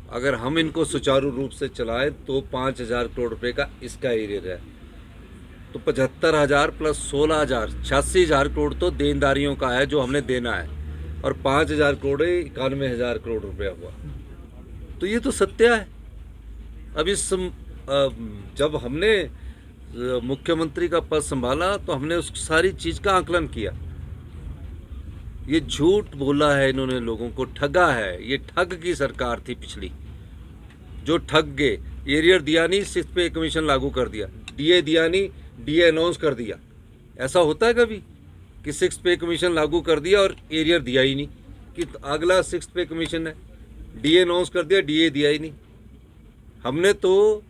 अगर हम इनको सुचारू रूप से चलाएं तो 5,000 करोड़ रुपए का इसका एरियर है, तो 75,000 प्लस 16,000 86,000 करोड़ तो देनदारियों का है जो हमने देना है, और 5,000 करोड़ 91,000 करोड़ रुपया हुआ। तो ये तो सत्य है। अब जब हमने मुख्यमंत्री का पद संभाला तो हमने उस सारी चीज़ का आकलन किया। ये झूठ बोला है इन्होंने, लोगों को ठगा है। ये ठग की सरकार थी पिछली, जो ठग गए। एरियर दिया नहीं, 6th पे कमीशन लागू कर दिया। डीए दिया नहीं, डीए अनाउंस कर दिया। ऐसा होता है कभी कि 6th पे कमीशन लागू कर दिया और एरियर दिया ही नहीं, कि अगला 6th पे कमीशन है। डीए अनाउंस कर दिया, डीए दिया ही नहीं। हमने तो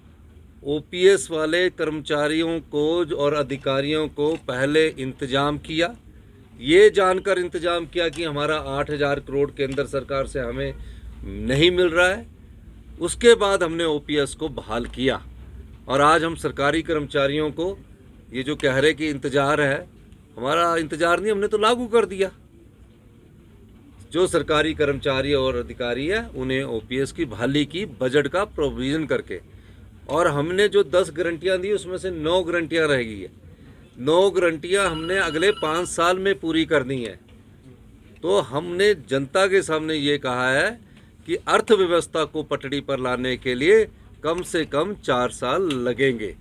ओपीएस वाले कर्मचारियों को और अधिकारियों को पहले इंतजाम किया, ये जानकर इंतजाम किया कि हमारा 8,000 करोड़ केंद्र सरकार से हमें नहीं मिल रहा है। उसके बाद हमने ओपीएस को बहाल किया, और आज हम सरकारी कर्मचारियों को ये जो कह रहे कि इंतज़ार है, हमारा इंतज़ार नहीं, हमने तो लागू कर दिया। जो सरकारी कर्मचारी और अधिकारी है उन्हें ओपीएस की बहाली की, बजट का प्रोविज़न करके। और हमने जो 10 गारंटियाँ दी उसमें से 9 गारंटियाँ रह गई है। 9 गारंटियाँ हमने अगले 5 साल में पूरी करनी है। तो हमने जनता के सामने ये कहा है कि अर्थव्यवस्था को पटड़ी पर लाने के लिए कम से कम 4 साल लगेंगे।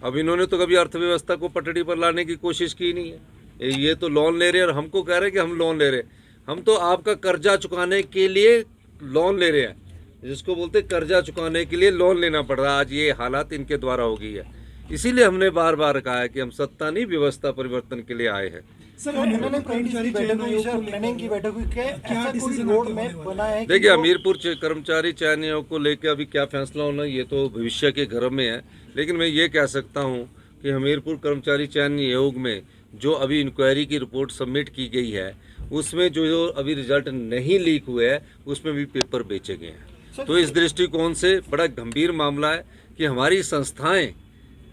अब इन्होंने तो कभी अर्थव्यवस्था को पटड़ी पर लाने की कोशिश की नहीं है। ये तो लोन ले रहे हैं और हमको कह रहे हैं कि हम लोन ले रहे हैं। हम तो आपका कर्जा चुकाने के लिए लोन ले रहे हैं, जिसको बोलते कर्जा चुकाने के लिए लोन लेना पड़ रहा है। आज ये हालात इनके द्वारा हो गई है। इसीलिए हमने बार बार कहा है कि हम सत्ता नहीं, व्यवस्था परिवर्तन के लिए आए हैं। सर, उन्होंने कर्मचारी चयन आयोग को प्लानिंग की बैठक हुई, क्या कोई रोड मैप बना है? देखिए, हमीरपुर कर्मचारी चयन आयोग को लेकर अभी क्या फैसला होना, ये तो भविष्य के घर में है। लेकिन मैं ये कह सकता हूँ कि हमीरपुर कर्मचारी चयन आयोग में जो अभी इंक्वायरी की रिपोर्ट सबमिट की गई है, उसमें जो अभी रिजल्ट नहीं लीक हुए हैं, उसमें भी पेपर बेचे गए हैं। तो इस दृष्टिकोण से बड़ा गंभीर मामला है कि हमारी संस्थाएं,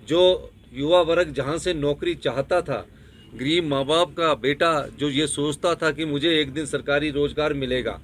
जो युवा वर्ग जहां से नौकरी चाहता था, गरीब माँ बाप का बेटा जो ये सोचता था कि मुझे एक दिन सरकारी रोजगार मिलेगा,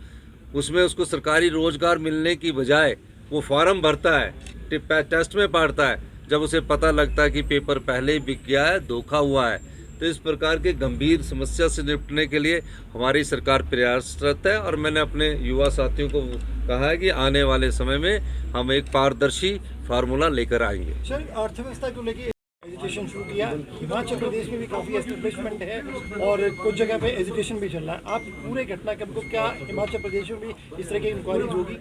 उसमें उसको सरकारी रोजगार मिलने की बजाय वो फॉर्म भरता है, टेस्ट में पढ़ता है, जब उसे पता लगता है कि पेपर पहले ही बिक गया है, धोखा हुआ है। तो इस प्रकार के गंभीर समस्या से निपटने के लिए हमारी सरकार प्रयासरत है, और मैंने अपने युवा साथियों को कहा है कि आने वाले समय में हम एक पारदर्शी फार्मूला लेकर आएंगे। सर, अर्थव्यवस्था को लेकर एजुकेशन शुरू किया, हिमाचल प्रदेश में भी काफ़ी एस्टेब्लिशमेंट है और कुछ जगह पे एजुकेशन भी चल रहा है। आप पूरे घटनाक्रम को, क्या हिमाचल प्रदेश में भी इस तरह की इंक्वायरीज होगी,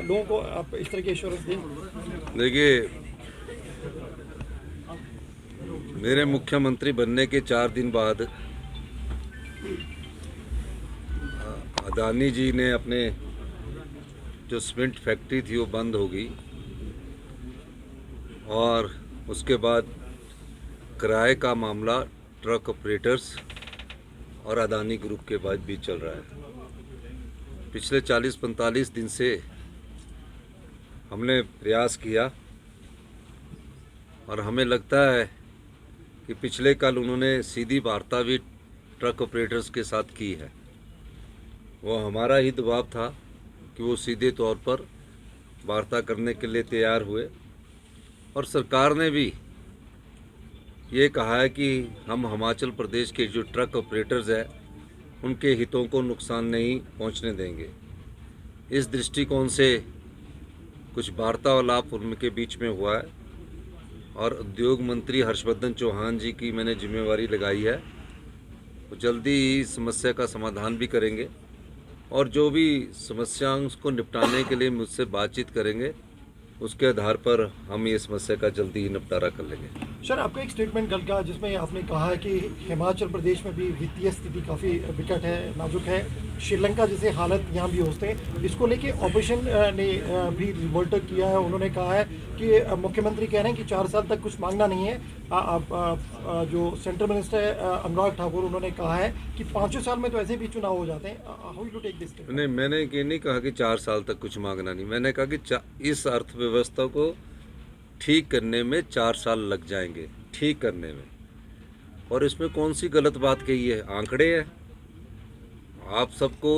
लोगों को आप इस तरह की एश्योरेंस दें? देखिए, मेरे मुख्यमंत्री बनने के 4 दिन बाद अदानी जी ने अपने जो सीमेंट फैक्ट्री थी वो बंद हो गई, और उसके बाद किराए का मामला ट्रक ऑपरेटर्स और अदानी ग्रुप के बीच चल रहा है। पिछले 40-45 दिन से हमने प्रयास किया, और हमें लगता है कि पिछले कल उन्होंने सीधी वार्ता भी ट्रक ऑपरेटर्स के साथ की है। वो हमारा ही दबाव था कि वो सीधे तौर पर वार्ता करने के लिए तैयार हुए, और सरकार ने भी ये कहा है कि हम हिमाचल प्रदेश के जो ट्रक ऑपरेटर्स हैं उनके हितों को नुकसान नहीं पहुंचने देंगे। इस दृष्टिकोण से कुछ वार्तालाप उनके बीच में हुआ है, और उद्योग मंत्री हर्षवर्धन चौहान जी की मैंने जिम्मेवारी लगाई है। वो जल्दी ही समस्या का समाधान भी करेंगे, और जो भी समस्याओं को निपटाने के लिए मुझसे बातचीत करेंगे, उसके आधार पर हम ये समस्या का जल्दी ही निपटारा कर लेंगे। सर, आपका एक स्टेटमेंट कल का जिसमें आपने कहा है कि हिमाचल प्रदेश में भी वित्तीय स्थिति काफ़ी विकट है, नाजुक है, श्रीलंका जैसे हालत यहाँ भी होते हैं। इसको लेके ऑपोजिशन ने भी रिवोल्ट किया है। उन्होंने कहा है कि मुख्यमंत्री कह रहे हैं कि 4 साल तक कुछ मांगना नहीं है। जो सेंट्रल मिनिस्टर अनुराग ठाकुर, उन्होंने कहा है कि 5 साल में तो ऐसे भी चुनाव हो जाते हैं। How you take this? नहीं, मैंने ये नहीं कहा कि 4 साल तक कुछ मांगना नहीं। मैंने कहा कि इस अर्थव्यवस्था को ठीक करने में 4 साल लग जाएंगे, ठीक करने में। और इसमें कौन सी गलत बात कही है? आंकड़े हैं। आप सबको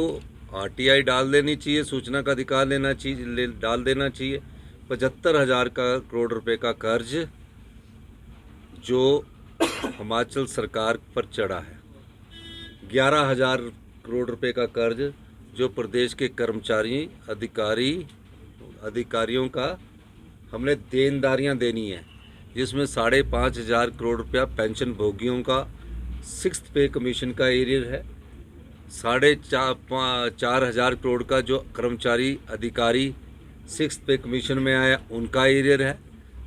आरटीआई डाल देनी चाहिए, सूचना का अधिकार लेना चाहिए, डाल देना चाहिए। 75,000 करोड़ रुपए का कर्ज जो हिमाचल सरकार पर चढ़ा है, 11,000 करोड़ रुपए का कर्ज जो प्रदेश के कर्मचारी अधिकारियों का हमने देनदारियां देनी है, जिसमें 5,500 करोड़ रुपया पेंशन भोगियों का 6th पे कमीशन का एरियर है, 4,500 करोड़ का जो कर्मचारी अधिकारी 6th पे कमीशन में आया उनका एरियर है,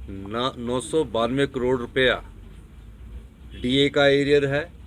992 करोड़ रुपया डीए का एरियर है,